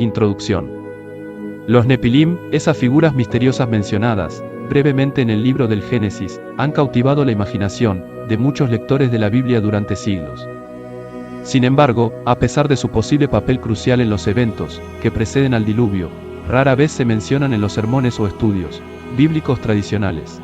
Introducción. Los Nepilim, esas figuras misteriosas mencionadas brevemente en el libro del Génesis, han cautivado la imaginación de muchos lectores de la Biblia durante siglos. Sin embargo, a pesar de su posible papel crucial en los eventos que preceden al diluvio, rara vez se mencionan en los sermones o estudios bíblicos tradicionales.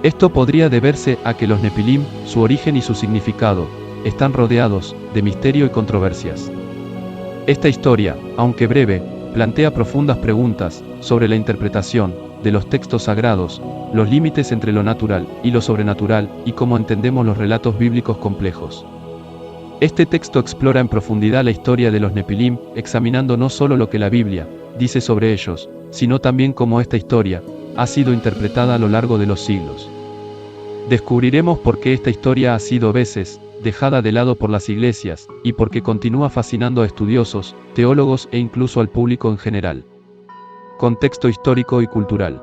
Esto podría deberse a que los Nepilim, su origen y su significado, están rodeados de misterio y controversias. Esta historia, aunque breve, plantea profundas preguntas sobre la interpretación de los textos sagrados, los límites entre lo natural y lo sobrenatural, y cómo entendemos los relatos bíblicos complejos. Este texto explora en profundidad la historia de los Nepilim, examinando no solo lo que la Biblia dice sobre ellos, sino también cómo esta historia ha sido interpretada a lo largo de los siglos. Descubriremos por qué esta historia ha sido veces dejada de lado por las iglesias, y por qué continúa fascinando a estudiosos, teólogos e incluso al público en general. Contexto histórico y cultural.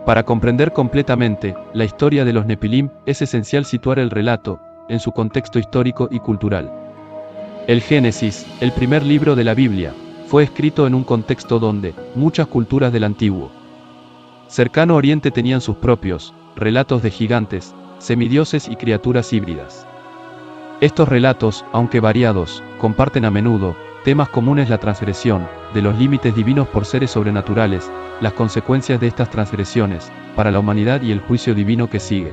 Para comprender completamente la historia de los Nepilim, es esencial situar el relato en su contexto histórico y cultural. El Génesis, el primer libro de la Biblia, fue escrito en un contexto donde muchas culturas del antiguo cercano Oriente tenían sus propios relatos de gigantes, semidioses y criaturas híbridas. Estos relatos, aunque variados, comparten a menudo temas comunes: la transgresión de los límites divinos por seres sobrenaturales, las consecuencias de estas transgresiones para la humanidad y el juicio divino que sigue.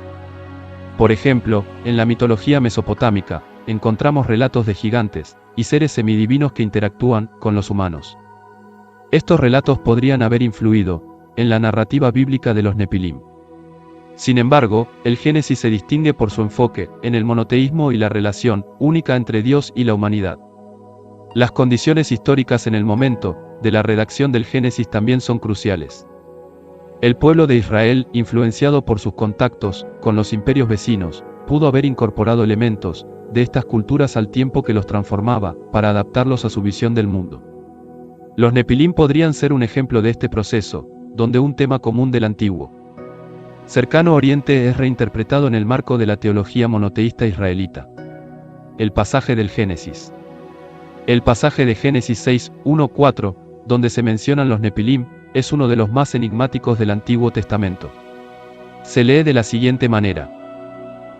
Por ejemplo, en la mitología mesopotámica, encontramos relatos de gigantes y seres semidivinos que interactúan con los humanos. Estos relatos podrían haber influido en la narrativa bíblica de los Nepilim. Sin embargo, el Génesis se distingue por su enfoque en el monoteísmo y la relación única entre Dios y la humanidad. Las condiciones históricas en el momento de la redacción del Génesis también son cruciales. El pueblo de Israel, influenciado por sus contactos con los imperios vecinos, pudo haber incorporado elementos de estas culturas al tiempo que los transformaba, para adaptarlos a su visión del mundo. Los Nepilim podrían ser un ejemplo de este proceso, donde un tema común del antiguo cercano Oriente es reinterpretado en el marco de la teología monoteísta israelita. El pasaje del Génesis. El pasaje de Génesis 6, 1-4, donde se mencionan los Nepilim, es uno de los más enigmáticos del Antiguo Testamento. Se lee de la siguiente manera: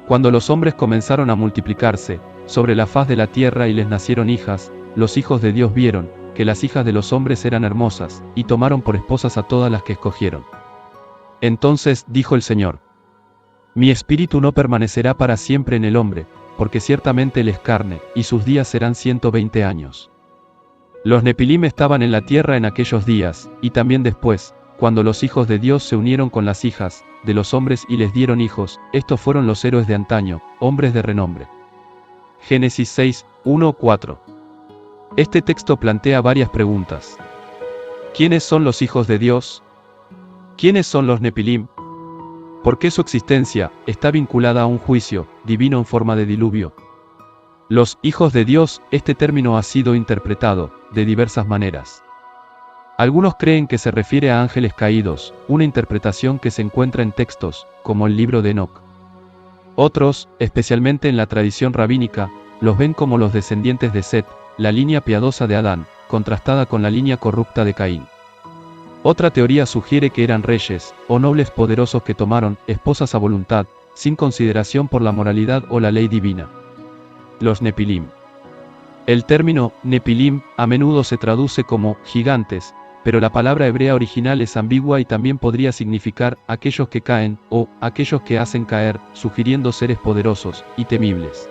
cuando los hombres comenzaron a multiplicarse sobre la faz de la tierra y les nacieron hijas, los hijos de Dios vieron que las hijas de los hombres eran hermosas, y tomaron por esposas a todas las que escogieron. Entonces dijo el Señor: mi espíritu no permanecerá para siempre en el hombre, porque ciertamente él es carne, y sus días serán 120 años. Los Nepilim estaban en la tierra en aquellos días, y también después, cuando los hijos de Dios se unieron con las hijas de los hombres y les dieron hijos. Estos fueron los héroes de antaño, hombres de renombre. Génesis 6, 1-4. Este texto plantea varias preguntas. ¿Quiénes son los hijos de Dios? ¿Quiénes son los Nepilim? ¿Por qué su existencia está vinculada a un juicio divino en forma de diluvio? Los hijos de Dios, este término ha sido interpretado de diversas maneras. Algunos creen que se refiere a ángeles caídos, una interpretación que se encuentra en textos como el libro de Enoc. Otros, especialmente en la tradición rabínica, los ven como los descendientes de Set, la línea piadosa de Adán, contrastada con la línea corrupta de Caín. Otra teoría sugiere que eran reyes o nobles poderosos que tomaron esposas a voluntad, sin consideración por la moralidad o la ley divina. Los Nepilim. El término Nepilim a menudo se traduce como gigantes, pero la palabra hebrea original es ambigua y también podría significar aquellos que caen o aquellos que hacen caer, sugiriendo seres poderosos y temibles.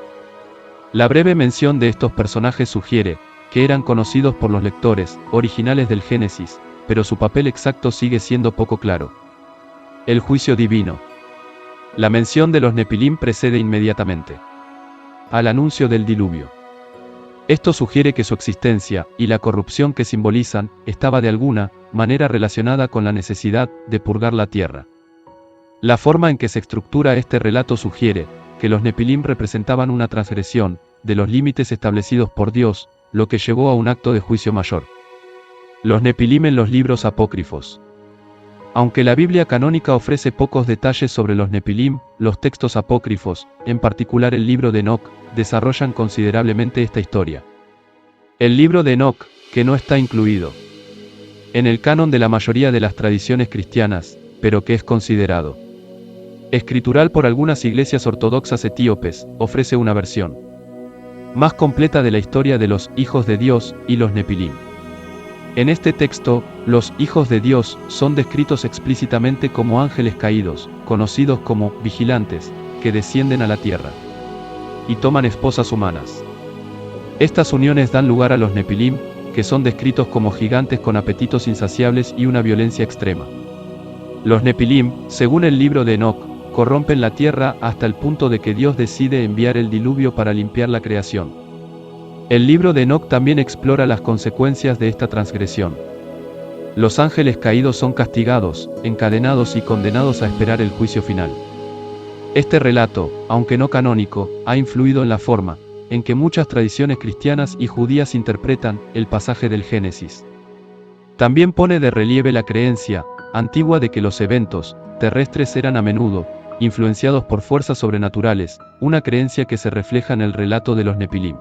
La breve mención de estos personajes sugiere que eran conocidos por los lectores originales del Génesis, pero su papel exacto sigue siendo poco claro. El juicio divino. La mención de los Nepilim precede inmediatamente al anuncio del diluvio. Esto sugiere que su existencia y la corrupción que simbolizan estaba de alguna manera relacionada con la necesidad de purgar la tierra. La forma en que se estructura este relato sugiere que los Nepilim representaban una transgresión de los límites establecidos por Dios, lo que llevó a un acto de juicio mayor. Los Nepilim en los libros apócrifos. Aunque la Biblia canónica ofrece pocos detalles sobre los Nepilim, los textos apócrifos, en particular el libro de Enoc, desarrollan considerablemente esta historia. El libro de Enoc que no está incluido en el canon de la mayoría de las tradiciones cristianas, pero que es considerado escritural por algunas iglesias ortodoxas etíopes, ofrece una versión más completa de la historia de los hijos de Dios y los Nepilim. En este texto, los hijos de Dios son descritos explícitamente como ángeles caídos, conocidos como vigilantes, que descienden a la tierra y toman esposas humanas. Estas uniones dan lugar a los Nepilim, que son descritos como gigantes con apetitos insaciables y una violencia extrema. Los Nepilim, según el libro de Enoc, corrompen la tierra hasta el punto de que Dios decide enviar el diluvio para limpiar la creación. El libro de Enoc también explora las consecuencias de esta transgresión. Los ángeles caídos son castigados, encadenados y condenados a esperar el juicio final. Este relato, aunque no canónico, ha influido en la forma en que muchas tradiciones cristianas y judías interpretan el pasaje del Génesis. También pone de relieve la creencia antigua de que los eventos terrestres eran a menudo influenciados por fuerzas sobrenaturales, una creencia que se refleja en el relato de los Nepilim.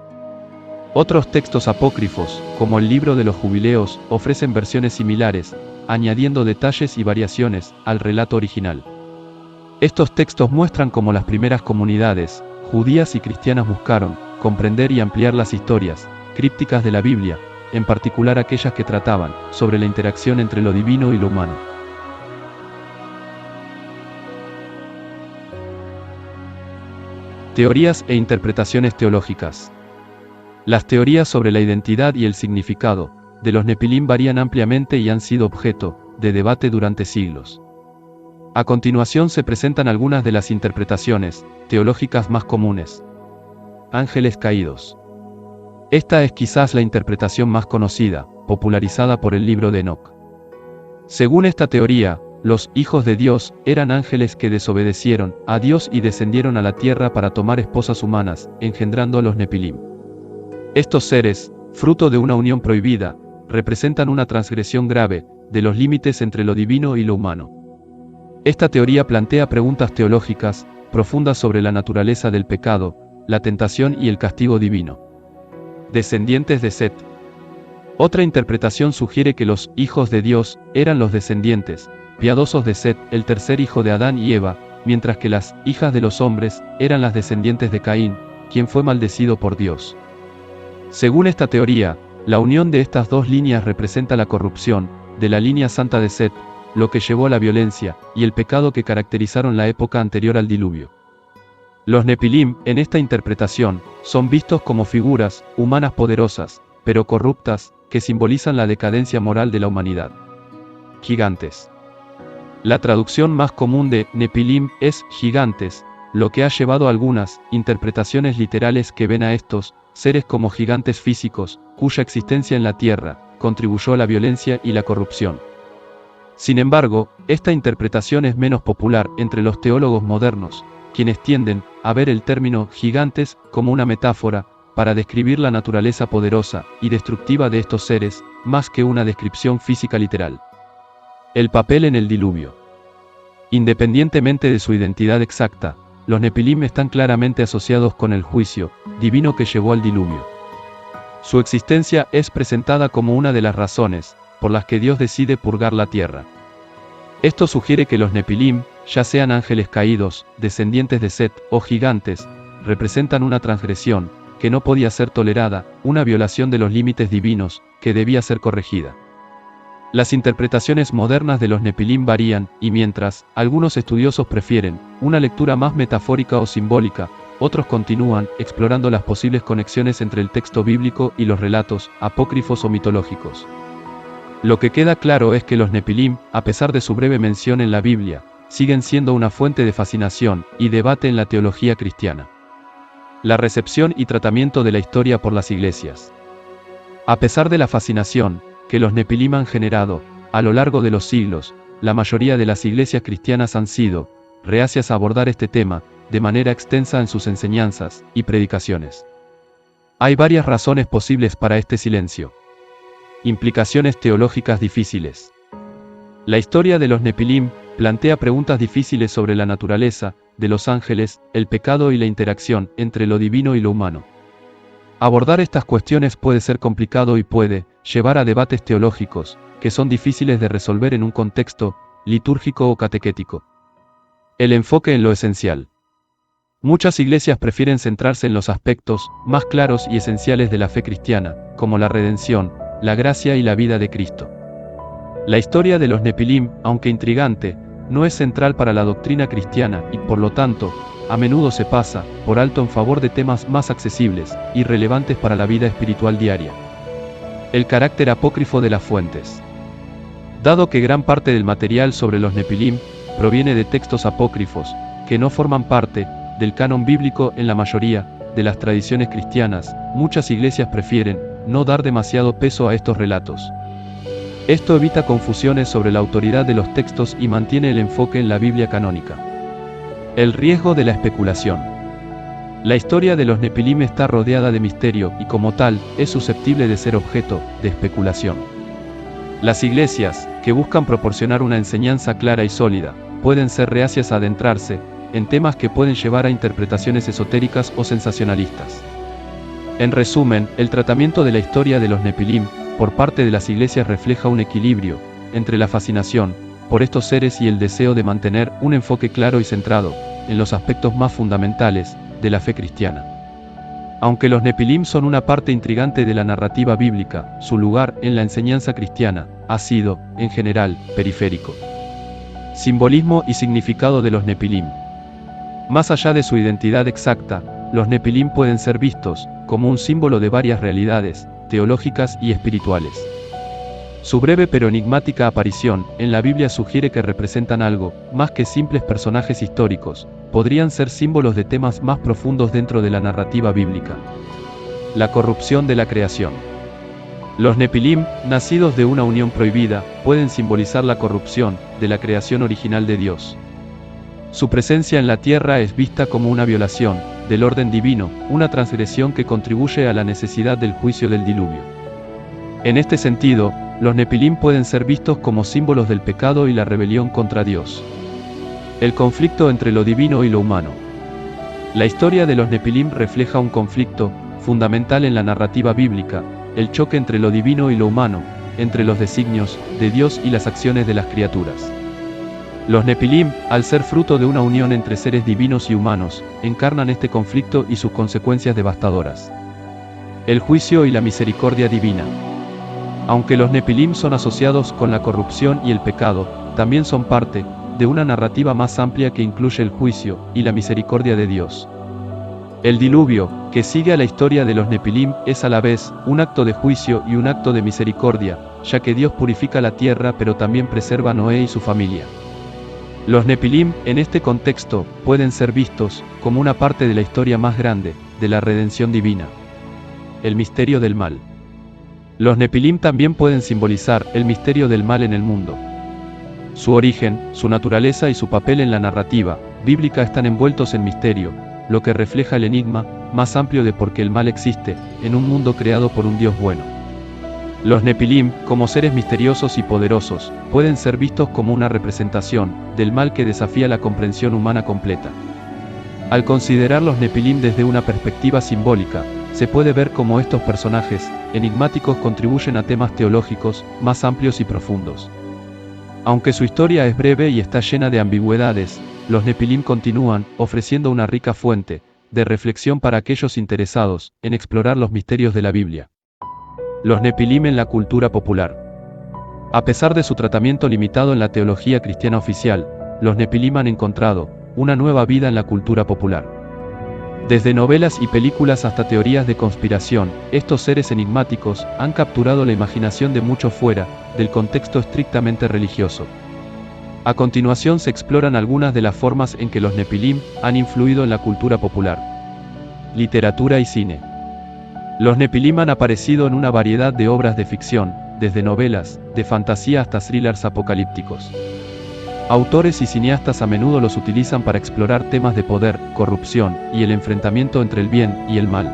Otros textos apócrifos, como el libro de los Jubileos, ofrecen versiones similares, añadiendo detalles y variaciones al relato original. Estos textos muestran cómo las primeras comunidades, judías y cristianas, buscaron comprender y ampliar las historias crípticas de la Biblia, en particular aquellas que trataban sobre la interacción entre lo divino y lo humano. Teorías e interpretaciones teológicas. Las teorías sobre la identidad y el significado de los Nepilim varían ampliamente y han sido objeto de debate durante siglos. A continuación se presentan algunas de las interpretaciones teológicas más comunes. Ángeles caídos. Esta es quizás la interpretación más conocida, popularizada por el libro de Enoc. Según esta teoría, los hijos de Dios eran ángeles que desobedecieron a Dios y descendieron a la tierra para tomar esposas humanas, engendrando a los Nepilim. Estos seres, fruto de una unión prohibida, representan una transgresión grave de los límites entre lo divino y lo humano. Esta teoría plantea preguntas teológicas profundas sobre la naturaleza del pecado, la tentación y el castigo divino. Descendientes de Set. Otra interpretación sugiere que los hijos de Dios eran los descendientes piadosos de Set, el tercer hijo de Adán y Eva, mientras que las hijas de los hombres eran las descendientes de Caín, quien fue maldecido por Dios. Según esta teoría, la unión de estas dos líneas representa la corrupción de la línea santa de Set, lo que llevó a la violencia y el pecado que caracterizaron la época anterior al diluvio. Los Nepilim, en esta interpretación, son vistos como figuras humanas poderosas, pero corruptas, que simbolizan la decadencia moral de la humanidad. Gigantes. La traducción más común de Nepilim es gigantes, lo que ha llevado a algunas interpretaciones literales que ven a estos seres como gigantes físicos, cuya existencia en la tierra contribuyó a la violencia y la corrupción. Sin embargo, esta interpretación es menos popular entre los teólogos modernos, quienes tienden a ver el término gigantes como una metáfora para describir la naturaleza poderosa y destructiva de estos seres, más que una descripción física literal. El papel en el diluvio. Independientemente de su identidad exacta, los Nepilim están claramente asociados con el juicio divino que llevó al diluvio. Su existencia es presentada como una de las razones por las que Dios decide purgar la tierra. Esto sugiere que los Nepilim, ya sean ángeles caídos, descendientes de Set o gigantes, representan una transgresión que no podía ser tolerada, una violación de los límites divinos que debía ser corregida. Las interpretaciones modernas de los Nepilim varían, y mientras algunos estudiosos prefieren una lectura más metafórica o simbólica, otros continúan explorando las posibles conexiones entre el texto bíblico y los relatos apócrifos o mitológicos. Lo que queda claro es que los Nepilim, a pesar de su breve mención en la Biblia, siguen siendo una fuente de fascinación y debate en la teología cristiana. La recepción y tratamiento de la historia por las iglesias. A pesar de la fascinación que los Nepilim han generado a lo largo de los siglos, la mayoría de las iglesias cristianas han sido reacias a abordar este tema de manera extensa en sus enseñanzas y predicaciones. Hay varias razones posibles para este silencio. Implicaciones teológicas difíciles. La historia de los Nepilim plantea preguntas difíciles sobre la naturaleza de los ángeles, el pecado y la interacción entre lo divino y lo humano. Abordar estas cuestiones puede ser complicado y puede llevar a debates teológicos, que son difíciles de resolver en un contexto litúrgico o catequético. El enfoque en lo esencial. Muchas iglesias prefieren centrarse en los aspectos más claros y esenciales de la fe cristiana, como la redención, la gracia y la vida de Cristo. La historia de los Nepilim, aunque intrigante, no es central para la doctrina cristiana y, por lo tanto, a menudo se pasa por alto en favor de temas más accesibles y relevantes para la vida espiritual diaria. El carácter apócrifo de las fuentes. Dado que gran parte del material sobre los Nepilim proviene de textos apócrifos, que no forman parte del canon bíblico en la mayoría de las tradiciones cristianas, muchas iglesias prefieren no dar demasiado peso a estos relatos. Esto evita confusiones sobre la autoridad de los textos y mantiene el enfoque en la Biblia canónica. El riesgo de la especulación. La historia de los Nepilim está rodeada de misterio y, como tal, es susceptible de ser objeto de especulación. Las iglesias, que buscan proporcionar una enseñanza clara y sólida, pueden ser reacias a adentrarse en temas que pueden llevar a interpretaciones esotéricas o sensacionalistas. En resumen, el tratamiento de la historia de los Nepilim por parte de las iglesias refleja un equilibrio entre la fascinación por estos seres y el deseo de mantener un enfoque claro y centrado en los aspectos más fundamentales de la fe cristiana. Aunque los Nepilim son una parte intrigante de la narrativa bíblica, su lugar en la enseñanza cristiana ha sido, en general, periférico. Simbolismo y significado de los Nepilim. Más allá de su identidad exacta, los Nepilim pueden ser vistos como un símbolo de varias realidades teológicas y espirituales. Su breve pero enigmática aparición en la Biblia sugiere que representan algo más que simples personajes históricos, podrían ser símbolos de temas más profundos dentro de la narrativa bíblica. La corrupción de la creación. Los Nepilim, nacidos de una unión prohibida, pueden simbolizar la corrupción de la creación original de Dios. Su presencia en la tierra es vista como una violación del orden divino, una transgresión que contribuye a la necesidad del juicio del diluvio. En este sentido, los Nepilim pueden ser vistos como símbolos del pecado y la rebelión contra Dios. El conflicto entre lo divino y lo humano. La historia de los Nepilim refleja un conflicto fundamental en la narrativa bíblica, el choque entre lo divino y lo humano, entre los designios de Dios y las acciones de las criaturas. Los Nepilim, al ser fruto de una unión entre seres divinos y humanos, encarnan este conflicto y sus consecuencias devastadoras. El juicio y la misericordia divina. Aunque los Nepilim son asociados con la corrupción y el pecado, también son parte de una narrativa más amplia que incluye el juicio y la misericordia de Dios. El diluvio, que sigue a la historia de los Nepilim, es a la vez un acto de juicio y un acto de misericordia, ya que Dios purifica la tierra pero también preserva a Noé y su familia. Los Nepilim, en este contexto, pueden ser vistos como una parte de la historia más grande de la redención divina. El misterio del mal. Los Nepilim también pueden simbolizar el misterio del mal en el mundo. Su origen, su naturaleza y su papel en la narrativa bíblica están envueltos en misterio, lo que refleja el enigma más amplio de por qué el mal existe en un mundo creado por un Dios bueno. Los Nepilim, como seres misteriosos y poderosos, pueden ser vistos como una representación del mal que desafía la comprensión humana completa. Al considerar los Nepilim desde una perspectiva simbólica, se puede ver cómo estos personajes enigmáticos contribuyen a temas teológicos más amplios y profundos. Aunque su historia es breve y está llena de ambigüedades, los Nepilim continúan ofreciendo una rica fuente de reflexión para aquellos interesados en explorar los misterios de la Biblia. Los Nepilim en la cultura popular. A pesar de su tratamiento limitado en la teología cristiana oficial, los Nepilim han encontrado una nueva vida en la cultura popular. Desde novelas y películas hasta teorías de conspiración, estos seres enigmáticos han capturado la imaginación de muchos fuera del contexto estrictamente religioso. A continuación se exploran algunas de las formas en que los Nepilim han influido en la cultura popular. Literatura y cine. Los Nepilim han aparecido en una variedad de obras de ficción, desde novelas de fantasía hasta thrillers apocalípticos. Autores y cineastas a menudo los utilizan para explorar temas de poder, corrupción y el enfrentamiento entre el bien y el mal.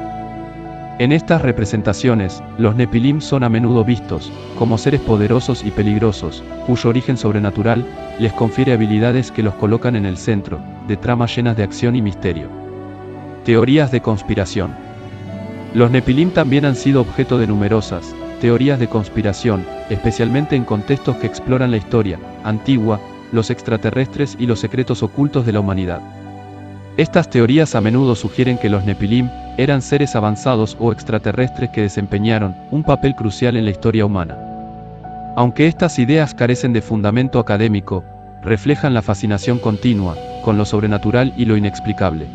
En estas representaciones, los Nepilim son a menudo vistos como seres poderosos y peligrosos, cuyo origen sobrenatural les confiere habilidades que los colocan en el centro de tramas llenas de acción y misterio. Teorías de conspiración. Los Nepilim también han sido objeto de numerosas teorías de conspiración, especialmente en contextos que exploran la historia antigua, los extraterrestres y los secretos ocultos de la humanidad. Estas teorías a menudo sugieren que los Nepilim eran seres avanzados o extraterrestres que desempeñaron un papel crucial en la historia humana. Aunque estas ideas carecen de fundamento académico, reflejan la fascinación continua con lo sobrenatural y lo inexplicable.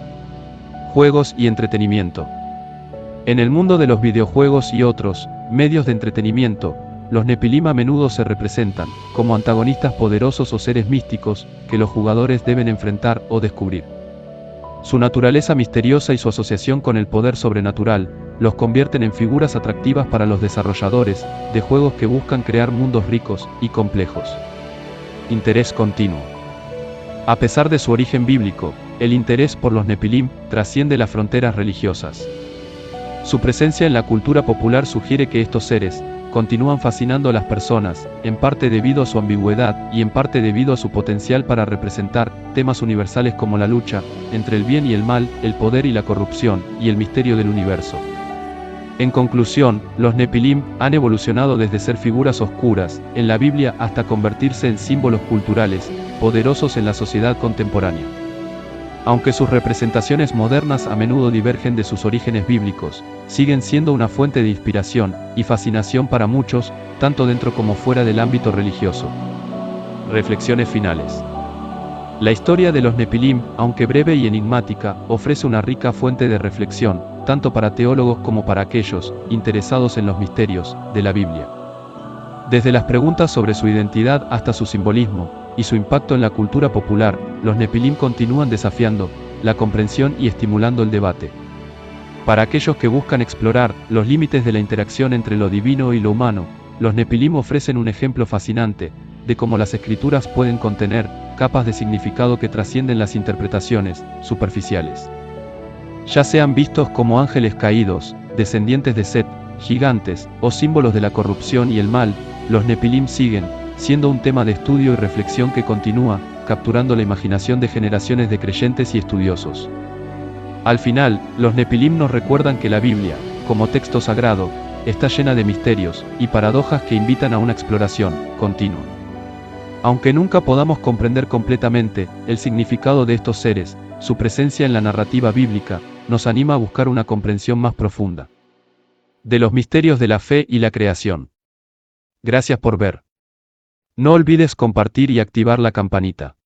Juegos y entretenimiento. En el mundo de los videojuegos y otros medios de entretenimiento, los Nepilim a menudo se representan como antagonistas poderosos o seres místicos que los jugadores deben enfrentar o descubrir. Su naturaleza misteriosa y su asociación con el poder sobrenatural los convierten en figuras atractivas para los desarrolladores de juegos que buscan crear mundos ricos y complejos. Interés continuo. A pesar de su origen bíblico, el interés por los Nepilim trasciende las fronteras religiosas. Su presencia en la cultura popular sugiere que estos seres continúan fascinando a las personas, en parte debido a su ambigüedad y en parte debido a su potencial para representar temas universales como la lucha entre el bien y el mal, el poder y la corrupción, y el misterio del universo. En conclusión, los Nepilim han evolucionado desde ser figuras oscuras en la Biblia hasta convertirse en símbolos culturales poderosos en la sociedad contemporánea. Aunque sus representaciones modernas a menudo divergen de sus orígenes bíblicos, siguen siendo una fuente de inspiración y fascinación para muchos, tanto dentro como fuera del ámbito religioso. Reflexiones finales. La historia de los Nepilim, aunque breve y enigmática, ofrece una rica fuente de reflexión, tanto para teólogos como para aquellos interesados en los misterios de la Biblia. Desde las preguntas sobre su identidad hasta su simbolismo y su impacto en la cultura popular, los Nepilim continúan desafiando la comprensión y estimulando el debate. Para aquellos que buscan explorar los límites de la interacción entre lo divino y lo humano, los Nepilim ofrecen un ejemplo fascinante de cómo las escrituras pueden contener capas de significado que trascienden las interpretaciones superficiales. Ya sean vistos como ángeles caídos, descendientes de Set, gigantes, o símbolos de la corrupción y el mal, los Nepilim siguen siendo un tema de estudio y reflexión que continúa capturando la imaginación de generaciones de creyentes y estudiosos. Al final, los Nepilim nos recuerdan que la Biblia, como texto sagrado, está llena de misterios y paradojas que invitan a una exploración continua. Aunque nunca podamos comprender completamente el significado de estos seres, su presencia en la narrativa bíblica nos anima a buscar una comprensión más profunda de los misterios de la fe y la creación. Gracias por ver. No olvides compartir y activar la campanita.